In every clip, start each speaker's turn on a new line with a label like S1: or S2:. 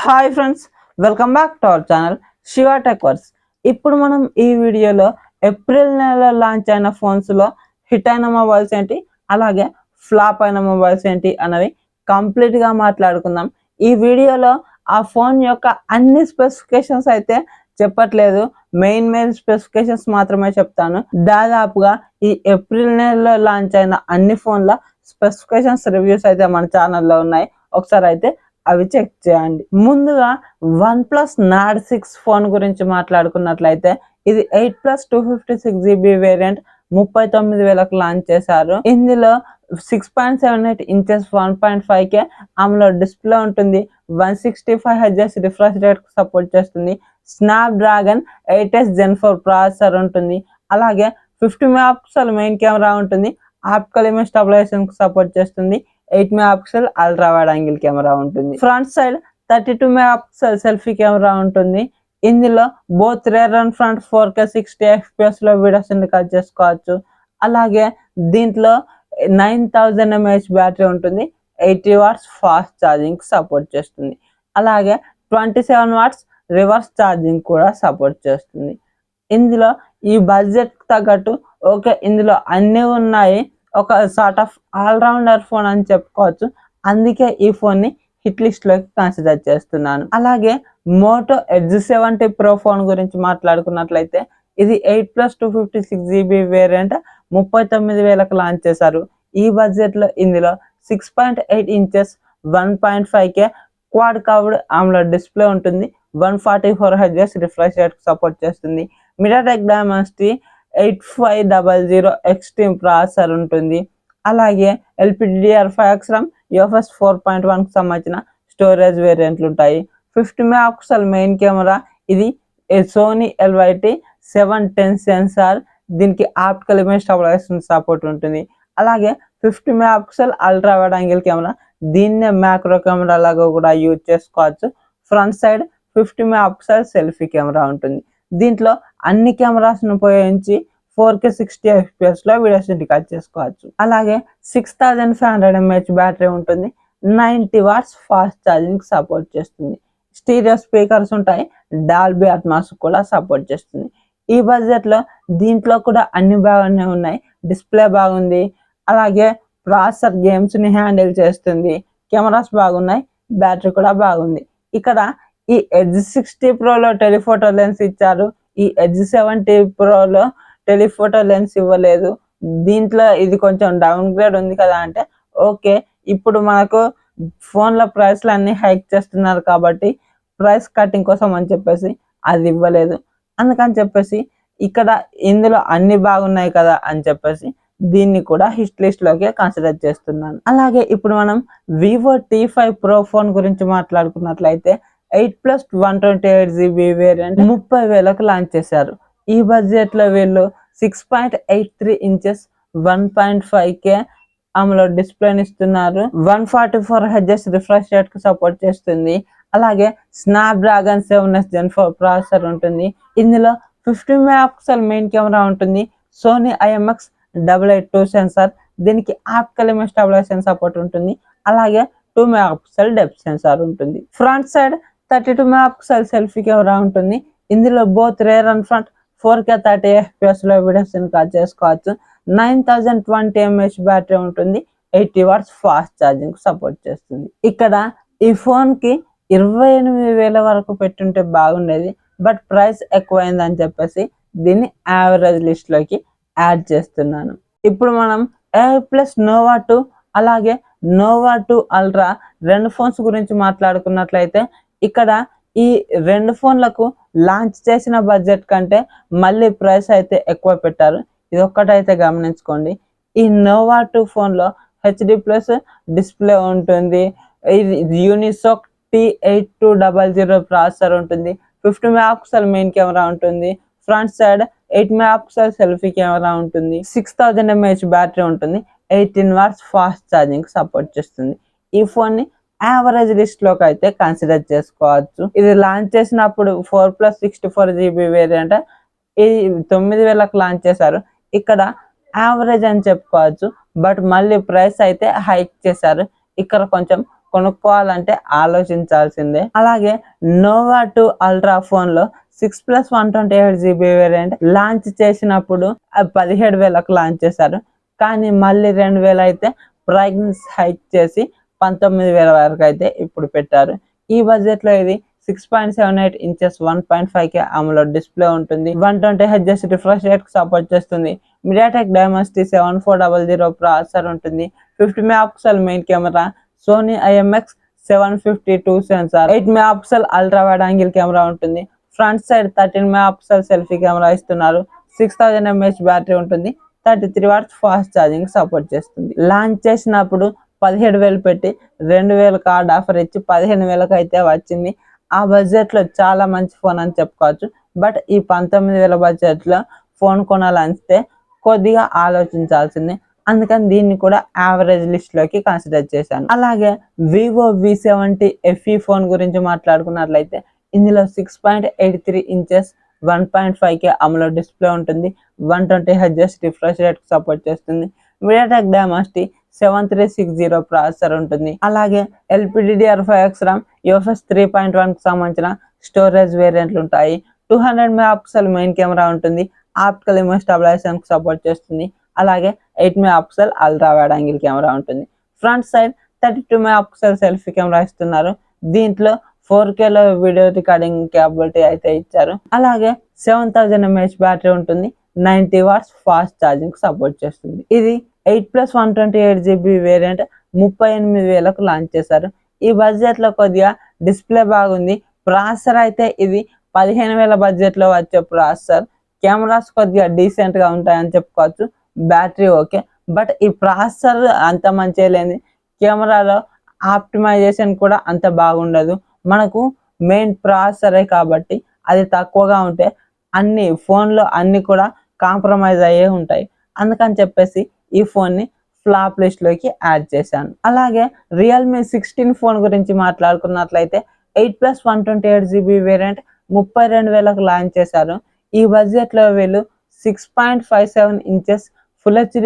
S1: Hi friends, welcome back to our channel Shiva tech verse. ఇప్పుడు మనం ఈ వీడియోలో ఏప్రిల్ నెలలో లాంచ్ అయిన ఫోన్స్లో హిట్ అయిన మొబైల్స్ ఏంటి, అలాగే ఫ్లాప్ అయిన మొబైల్స్ ఏంటి అనేవి కంప్లీట్గా మాట్లాడుకుందాం. ఈ వీడియోలో ఆ ఫోన్ యొక్క అన్ని స్పెసిఫికేషన్స్ అయితే చెప్పట్లేదు, మెయిన్ స్పెసిఫికేషన్స్ మాత్రమే చెప్తాను. దాదాపుగా ఈ ఏప్రిల్ నెలలో లాంచ్ అయిన అన్ని ఫోన్ల స్పెసిఫికేషన్స్ రివ్యూస్ అయితే మన ఛానల్లో ఉన్నాయి, ఒకసారి అయితే అవి చెక్ చేయండి. ముందుగా OnePlus Nord 6 ఫోన్ గురించి మాట్లాడుకున్నట్లయితే ఇది 8+256GB వేరియంట్ 39,000కు లాంచ్ చేశారు. ఇందులో 6.78 ఇంచెస్ 1.5K AMOLED డిస్ప్లే ఉంటుంది. 165Hz రిఫ్రెష్ రేట్ సపోర్ట్ చేస్తుంది. స్నాప్డ్రాగన్ 8S Gen 4 ప్రాసెసర్ ఉంటుంది. అలాగే 50 మెగాపిక్సెల్ మెయిన్ కెమెరా ఉంటుంది. ఆప్టికల్ ఇమేజ్ స్టెబిలైజేషన్ సపోర్ట్ చేస్తుంది. 8 megapixel ultra wide angle camera ఉంటుంది. Front side 32 megapixel selfie camera ఉంటుంది. ఇందులో both rare and front 4K 60fps లో videos record చేసుకోవచ్చు. అలాగే దీంట్లో 9000 mAh బ్యాటరీ ఉంటుంది. 80 watts ఫాస్ట్ ఛార్జింగ్ సపోర్ట్ చేస్తుంది. అలాగే 27 watts రివర్స్ ఛార్జింగ్ కూడా సపోర్ట్ చేస్తుంది. ఇందులో ఈ బడ్జెట్ తగ్గట్టు ఓకే, ఇందులో అన్నీ ఉన్నాయి, ఒక సార్ట్ ఆఫ్ ఆల్రౌండర్ ఫోన్ అని చెప్పుకోవచ్చు. అందుకే ఈ ఫోన్ ని హిట్ లిస్ట్ లోకి కన్సిడర్ చేస్తున్నాను. అలాగే మోటో ఎడ్జ్ 70 Pro ఫోన్ గురించి మాట్లాడుకున్నట్లయితే ఇది 8+256GB వేరియంట్ 39,000కు లాంచ్ చేశారు. ఈ బడ్జెట్ లో ఇందులో 6.8 inches 1.5K quad curved AMOLED display ఉంటుంది. 144Hz రిఫ్రెష్ రేట్ సపోర్ట్ చేస్తుంది. MediaTek Dimensity 8500 ఎక్స్ట్రీమ్ ప్రాసెసర్ ఉంటుంది. అలాగే LPDDR5X RAM UFS 4.1కు సంబంధించిన స్టోరేజ్ వేరియంట్లు ఉంటాయి. 50 మెగాపిక్సెల్ మెయిన్ కెమెరా, ఇది సోనీ LYT-710 సెన్సార్, దీనికి ఆప్టికల్ ఇమేజ్ స్టెబిలైజేషన్ సపోర్ట్ ఉంటుంది. అలాగే 50 megapixel ultra wide angle camera, దీన్నే మ్యాక్రో కెమెరా లాగా కూడా యూజ్ చేసుకోవచ్చు. Front side 50 megapixel selfie camera ఉంటుంది. దీంట్లో అన్ని కెమెరాస్ ఉపయోగించి 4K 60fps లో వీడియోస్ రికార్డ్ చేసుకోవచ్చు. అలాగే 6500 mAh బ్యాటరీ ఉంటుంది. 90 watts ఫాస్ట్ ఛార్జింగ్ సపోర్ట్ చేస్తుంది. స్టీరియో స్పీకర్స్ ఉంటాయి. డాల్బీ అట్మాస్ కూడా సపోర్ట్ చేస్తుంది. ఈ బడ్జెట్ లో దీంట్లో కూడా అన్ని బాగానే ఉన్నాయి. డిస్ప్లే బాగుంది, అలాగే ప్రాసెసర్ గేమ్స్ ని హ్యాండిల్ చేస్తుంది. కెమెరాస్ బాగున్నాయి, బ్యాటరీ కూడా బాగుంది. ఇక్కడ ఈ ఎడ్జ్ 60 Proలో టెలిఫోటో లెన్స్ ఇచ్చారు. ఈ ఎడ్జ్ 70 Proలో టెలిఫోటో లెన్స్ ఇవ్వలేదు. దీంట్లో ఇది కొంచెం డౌన్ గ్రేడ్ ఉంది కదా అంటే ఓకే, ఇప్పుడు మనకు ఫోన్ల ప్రైస్లు అన్ని హైక్ చేస్తున్నారు కాబట్టి ప్రైస్ కటింగ్ కోసం అని చెప్పేసి అది ఇవ్వలేదు. అందుకని చెప్పేసి ఇక్కడ ఇందులో అన్ని బాగున్నాయి కదా అని చెప్పేసి దీన్ని కూడా హిట్ లిస్ట్ లోకి కన్సిడర్ చేస్తున్నాను. అలాగే ఇప్పుడు మనం Vivo T5 Pro ఫోన్ గురించి మాట్లాడుకున్నట్లయితే 8+128GB వేరియంట్ 30,000కు లాంచ్ చేశారు. ఈ బడ్జెట్ లో వీళ్ళు 6.83 ఇంచెస్ 1.5K AMOLED డిస్ప్లేని ఇస్తున్నారు. 144Hz రిఫ్రెష్ రేట్ కు సపోర్ట్ చేస్తుంది. అలాగే స్నాప్డ్రాగన్ 7S Gen 4 ప్రాసెసర్ ఉంటుంది. ఇందులో 50 మెగాపిక్సెల్ మెయిన్ కెమెరా ఉంటుంది. సోనీ IMX882 సెన్సార్, దీనికి ఆప్టికల్ ఇమేజ్ స్టెబిలైజేషన్ సపోర్ట్ ఉంటుంది. అలాగే 2 మెగాపిక్సెల్ డెప్త్ సెన్సార్ ఉంటుంది. Front side 32 megapixel selfie camera ఉంటుంది. ఇందులో both rare and front 4K 30fps లో వీడియోస్ రికార్డ్ చేసుకోవచ్చు. 9020 mAh బ్యాటరీ ఉంటుంది. 80 watts ఫాస్ట్ ఛార్జింగ్ సపోర్ట్ చేస్తుంది. ఇక్కడ ఈ ఫోన్ కి 28,000 వరకు పెట్టుంటే బాగుండేది, బట్ ప్రైస్ ఎక్కువైందని చెప్పేసి దీన్ని యావరేజ్ లిస్ట్ లోకి యాడ్ చేస్తున్నాను. ఇప్పుడు మనం AI+ Nova 2 అలాగే Nova 2 Ultra రెండు ఫోన్స్ గురించి మాట్లాడుకున్నట్లయితే ఇక్కడ ఈ రెండు ఫోన్లకు లాంచ్ చేసిన బడ్జెట్ కంటే మళ్ళీ ప్రైస్ అయితే ఎక్కువ పెట్టారు. ఇది ఒక్కటైతే గమనించుకోండి. ఈ Nova 2 ఫోన్లో HD+ డిస్ప్లే ఉంటుంది. యూనిసోక్ T8200 ప్రాసెసర్ ఉంటుంది. 50 మెగాపిక్సెల్ మెయిన్ కెమెరా ఉంటుంది. Front side 8 megapixel selfie camera ఉంటుంది. 6000 mAh బ్యాటరీ ఉంటుంది. 18 watts ఫాస్ట్ ఛార్జింగ్ సపోర్ట్ చేస్తుంది. ఈ ఫోన్ ని యావరేజ్ లిస్ట్ లోకి అయితే కన్సిడర్ చేసుకోవచ్చు. ఇది లాంచ్ చేసినప్పుడు 4+64GB వేరియంట్ ఈ 9,000కు లాంచ్ చేశారు. ఇక్కడ యావరేజ్ అని చెప్పుకోవచ్చు, బట్ మళ్ళీ ప్రైస్ అయితే హైక్ చేశారు. ఇక్కడ కొంచెం కొనుక్కోవాలంటే ఆలోచించాల్సిందే. అలాగే నోవా 2 అల్ట్రా ఫోన్ లో 6+128GB వేరియంట్ లాంచ్ చేసినప్పుడు 17,000కు లాంచ్ చేశారు. కానీ మళ్ళీ 2,000 అయితే ప్రైస్ హైక్ చేసి 19,000 వరకు అయితే ఇప్పుడు పెట్టారు. ఈ బడ్జెట్ లో ఇది 6.78 ఇంచెస్ 1.5K AMOLED డిస్ప్లే ఉంటుంది. 120Hz రిఫ్రెష్ రేట్ సపోర్ట్ చేస్తుంది. MediaTek Dimensity 7400 ప్రాసెసర్ ఉంటుంది. 50 megapixel main camera, Sony IMX 752 sensor, 8 megapixel ultra wide angle camera ఉంటుంది. Front side 13 megapixel selfie camera ఇస్తున్నారు. 6000 mAh బ్యాటరీ ఉంటుంది. 33 వాట్స్ ఫాస్ట్ ఛార్జింగ్ సపోర్ట్ చేస్తుంది. Launch చేసినప్పుడు 17,000 పెట్టి 2,000 card offer ఇచ్చి 15,000కి అయితే వచ్చింది. ఆ బడ్జెట్ లో చాలా మంచి ఫోన్ అని చెప్పుకోవచ్చు. బట్ ఈ 19,000 బడ్జెట్ లో ఫోన్ కొనాలంటే కొద్దిగా ఆలోచించాల్సింది. అందుకని దీన్ని కూడా యావరేజ్ లిస్ట్ లోకి కన్సిడర్ చేశాను. అలాగే వివో V70 FE ఫోన్ గురించి మాట్లాడుకున్నట్లయితే ఇందులో 6.83 ఇంచెస్ 1.5K AMOLED డిస్ప్లే ఉంటుంది. 120Hz రిఫ్రెష్ రేట్ సపోర్ట్ చేస్తుంది. MediaTek Dimensity 7360 ప్రాసెసర్ ఉంటుంది. అలాగే LPDDR5X RAM, UFS 3.1 కి సంబంధించిన స్టోరేజ్ వేరియంట్లు ఉంటాయి. 200 మెగాపిక్సెల్ మెయిన్ కెమెరా ఉంటుంది. ఆప్టికల్ ఇమేజ్ స్టెబిలైజేషన్ కి సపోర్ట్ చేస్తుంది. అలాగే 8 megapixel ultra wide angle camera ఉంటుంది. Front side 32 megapixel selfie camera ఇస్తున్నారు. దీంట్లో 4K లో వీడియో రికార్డింగ్ క్యాపబిలిటీ అయితే ఇచ్చారు. అలాగే 7000 mAh బ్యాటరీ ఉంటుంది. 90 వాట్స్ ఫాస్ట్ ఛార్జింగ్ సపోర్ట్ చేస్తుంది. ఇది 8+128GB వేరియంట్ 38,000కు లాంచ్ చేశారు. ఈ బడ్జెట్ లో కొద్దిగా డిస్ప్లే బాగుంది. ప్రాసెసర్ అయితే ఇది 15,000 బడ్జెట్ లో వచ్చే ప్రాసెసర్. కెమెరాస్ కొద్దిగా డీసెంట్ గా ఉంటాయని చెప్పుకోవచ్చు. బ్యాటరీ ఓకే, బట్ ఈ ప్రాసెసర్ అంత మంచిగా లేని, కెమెరాలో ఆప్టిమైజేషన్ కూడా అంత బాగుండదు. మనకు మెయిన్ ప్రాసెసరే కాబట్టి అది తక్కువగా ఉంటే అన్ని ఫోన్లో అన్ని కూడా కాంప్రమైజ్ అయ్యే ఉంటాయి. అందుకని చెప్పేసి ఈ ఫోన్ ని ఫ్లాప్ లిస్ట్ లోకి యాడ్ చేశాను. అలాగే రియల్మీ 16 ఫోన్ గురించి మాట్లాడుకున్నట్లయితే 8+128GB వేరియంట్ 32,000కు లాంచ్ చేశారు. ఈ బడ్జెట్ లో వీళ్ళు 6.57 ఇంచెస్ ఫుల్ HD+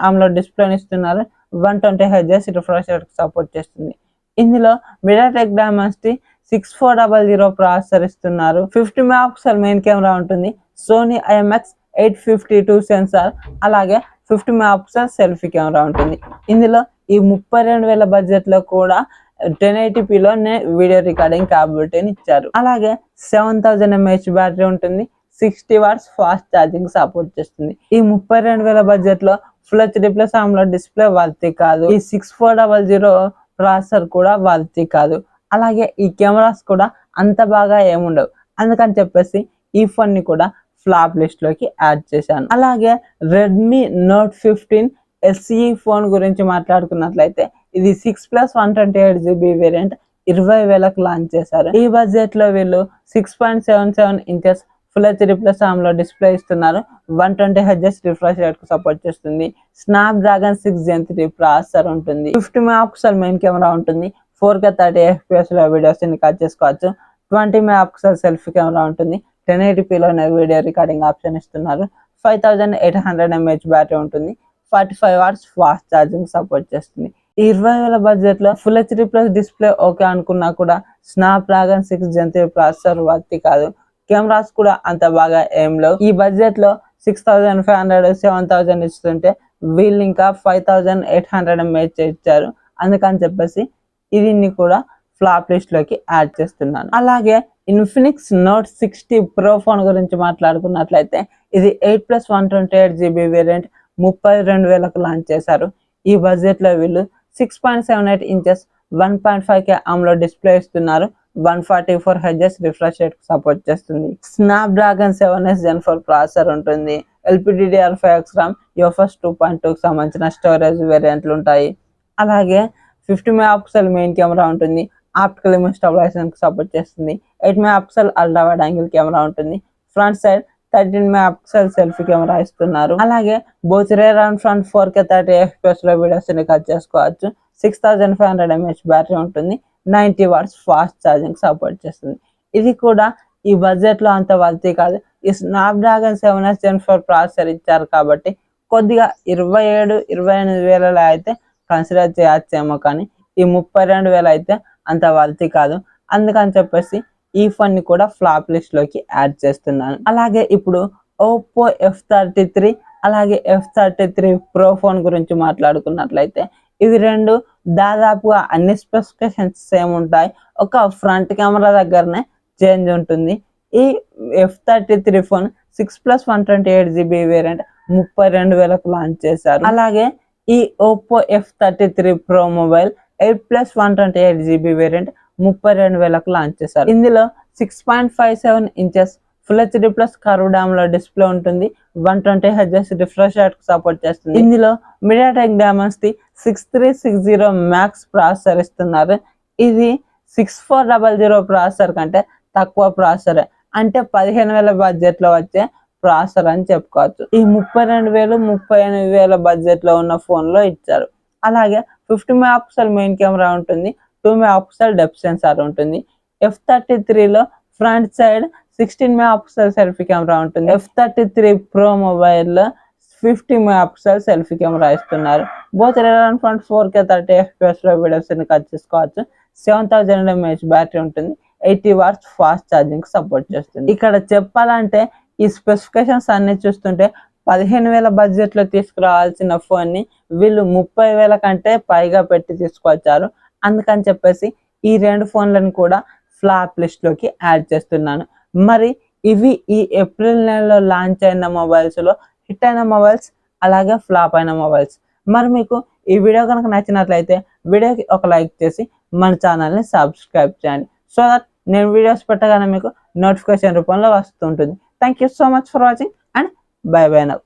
S1: AMOLED డిస్ప్లేని ఇస్తున్నారు. 120Hz రిఫ్రెష్ రేట్ సపోర్ట్ చేస్తుంది. ఇందులో MediaTek Dimensity 6400 ప్రాసెసర్ ఇస్తున్నారు. 50 మెగాపిక్సెల్ మెయిన్ కెమెరా ఉంటుంది. సోనీ IMX 852 సెన్సార్, అలాగే 50 మెగాపిక్సెల్ సెల్ఫీ కెమెరా ఉంటుంది. ఇందులో ఈ 32,000 బడ్జెట్ లో కూడా 1080pలోనే వీడియో రికార్డింగ్ క్యాపబిలిటీని ఇచ్చారు. అలాగే 7000 mAh బ్యాటరీ ఉంటుంది. 60 వాట్స్ ఫాస్ట్ ఛార్జింగ్ సపోర్ట్ చేస్తుంది. ఈ 32,000 బడ్జెట్ లో ఫుల్ HD+ AMOLED డిస్ప్లే వర్తి కాదు. ఈ 6400 ప్రాసెసర్ కూడా వర్తి కాదు. అలాగే ఈ కెమెరాస్ కూడా అంత బాగా ఏముండవు. అందుకని చెప్పేసి ఈ ఫోన్ ని కూడా ఫ్లాప్ లిస్ట్ లోకి యాడ్ చేశాను. అలాగే రెడ్మీ Note 15 SE ఫోన్ గురించి మాట్లాడుకున్నట్లయితే ఇది 6+128GB వేరియంట్ 20,000కు లాంచ్ చేశారు. ఈ బడ్జెట్ లో వీళ్ళు 6.77 inches full HD+ AMOLED display ఇస్తున్నారు. 120Hz రిఫ్రెష్ రేట్ కు సపోర్ట్ చేస్తుంది. Snapdragon 6 Gen 3 ప్రాసెసర్ ఉంటుంది. 50 మెగాపిక్సెల్ మెయిన్ కెమెరా ఉంటుంది. 4K 30fps లో వీడియోస్ ని కట్ చేసుకోవచ్చు. 20 మెగాపిక్సెల్ సెల్ఫీ కెమెరా ఉంటుంది. 1080pలో వీడియో రికార్డింగ్ ఆప్షన్ ఇస్తున్నారు. 5800 mAh బ్యాటరీ ఉంటుంది. 45 వాట్స్ ఫాస్ట్ ఛార్జింగ్ సపోర్ట్ చేస్తుంది. 20,000 బడ్జెట్ లో ఫుల్ HD+ డిస్ప్లే ఓకే అనుకున్నా కూడా Snapdragon 6 Gen 3 ప్రాసెసర్ వర్తి కాదు. కెమెరాస్ కూడా అంత బాగా ఏం లేవు. ఈ బడ్జెట్ లో 6500 7000 ఇస్తుంటే వీళ్ళు ఇంకా 5800 mAh ఇచ్చారు. అందుకని చెప్పేసి దీన్ని కూడా ఫ్లాప్ లిస్ట్ లోకి యాడ్ చేస్తున్నాను. అలాగే ఇన్ఫినిక్స్ Note 60 Pro ఫోన్ గురించి మాట్లాడుకున్నట్లయితే ఇది 8+128GB వేరియంట్ 32,000కు లాంచ్ చేశారు. ఈ బడ్జెట్ లో వీళ్ళు 6.78 ఇంచెస్ 1.5K AMOLED డిస్ప్లే ఇస్తున్నారు. 144Hz రిఫ్రెష్ రేట్ సపోర్ట్ చేస్తుంది. Snapdragon 7S Gen 4 ప్రాసెసర్ ఉంటుంది. LPDDR5X RAM, UFS 2.2 కి సంబంధించిన స్టోరేజ్ వేరియంట్లు ఉంటాయి. అలాగే 50 మెగాపిక్సెల్ మెయిన్ కెమెరా ఉంటుంది. ఆప్టికల్ ఇమేజ్ స్టెబిలైజేషన్ కి సపోర్ట్ చేస్తుంది. 8 megapixel ultra wide angle camera ఉంటుంది. Front side 13 megapixel selfie camera ఇస్తున్నారు. అలాగే both rare and front 4K 30fps లో వీడియోస్ ని కట్ చేసుకోవచ్చు. 6500 mAh బ్యాటరీ ఉంటుంది. 90 వాట్స్ ఫాస్ట్ ఛార్జింగ్ సపోర్ట్ చేస్తుంది. ఇది కూడా ఈ బడ్జెట్ లో అంత వర్తి కాదు. ఈ Snapdragon 7S Gen 4 ప్రాసెసర్ ఇచ్చారు కాబట్టి కొద్దిగా 27-28 వేలలో అయితే కన్సిడర్ చేయొచ్చేమో, కానీ ఈ 32,000 అయితే అంత వర్తీ కాదు. అందుకని చెప్పేసి ఈ ఫోన్ ని కూడా ఫ్లాప్ లిస్ట్ లోకి యాడ్ చేస్తున్నాను. అలాగే ఇప్పుడు ఓప్పో F33 అలాగే F33 Pro ఫోన్ గురించి మాట్లాడుకున్నట్లయితే ఇవి రెండు దాదాపుగా అన్ని స్పెసిఫికేషన్స్ సేమ్ ఉంటాయి. ఒక ఫ్రంట్ కెమెరా దగ్గరనే చేంజ్ ఉంటుంది. ఈ F33 ఫోన్ 6+128GB వేరియంట్ 32,000కు లాంచ్ చేశారు. అలాగే ఈ Oppo F33 Pro mobile 8+128GB variant 32,000కు లాంచ్ చేశారు. ఇందులో 6.57 inches full HD plus curve డామ్లో డిస్ప్లే ఉంటుంది. 120Hz రిఫ్రెష్ రేట్ కు సపోర్ట్ చేస్తుంది. ఇందులో మీడియాటెక్ డైమెన్సిటీ 6360 మ్యాక్స్ ప్రాసెసర్ ఇస్తున్నారు. ఇది 6400 ప్రాసెసర్ కంటే తక్కువ ప్రాసెసరే, అంటే 15,000 బడ్జెట్ లో వచ్చే ప్రాసెసర్ అని చెప్పుకోవచ్చు. ఈ 32,000 38,000 బడ్జెట్ లో ఉన్న ఫోన్ లో ఇచ్చారు. అలాగే 50 మెగాపిక్సెల్ మెయిన్ కెమెరా ఉంటుంది. 2 మెగాపిక్సెల్ డెప్త్ సెన్సార్ ఉంటుంది. F33 లో front side 16 megapixel selfie camera ఉంటుంది. F33 Pro మొబైల్ లో 50 మెగాపిక్సెల్ సెల్ఫీ కెమెరా ఇస్తున్నారు. బోత్ 4K 30 FPS లో వీడియోస్ ని కట్ చేసుకోవచ్చు. 7000 mAh బ్యాటరీ ఉంటుంది. 80 watts ఫాస్ట్ ఛార్జింగ్ సపోర్ట్ చేస్తుంది. ఇక్కడ చెప్పాలంటే ఈ స్పెసిఫికేషన్స్ అన్ని చూస్తుంటే 15,000 బడ్జెట్ లో తీసుకురావాల్సిన ఫోన్ ని వీళ్ళు 30,000 కంటే పైగా పెట్టి తీసుకొచ్చారు. అందుకని చెప్పేసి ఈ రెండు ఫోన్లను కూడా ఫ్లాప్ లిస్ట్ లోకి యాడ్ చేస్తున్నాను. మరి ఇవి ఈ ఏప్రిల్ నెలలో లాంచ్ అయిన మొబైల్స్ లో హిట్ అయిన మొబైల్స్ అలాగే ఫ్లాప్ అయిన మొబైల్స్. మరి మీకు ఈ వీడియో కనుక నచ్చినట్లయితే వీడియోకి ఒక లైక్ చేసి మన ఛానల్ని సబ్స్క్రైబ్ చేయండి. సో దట్ నేను వీడియోస్ పెట్టగానే మీకు నోటిఫికేషన్ రూపంలో వస్తుంటుంది. Thank you so much for watching and by by now.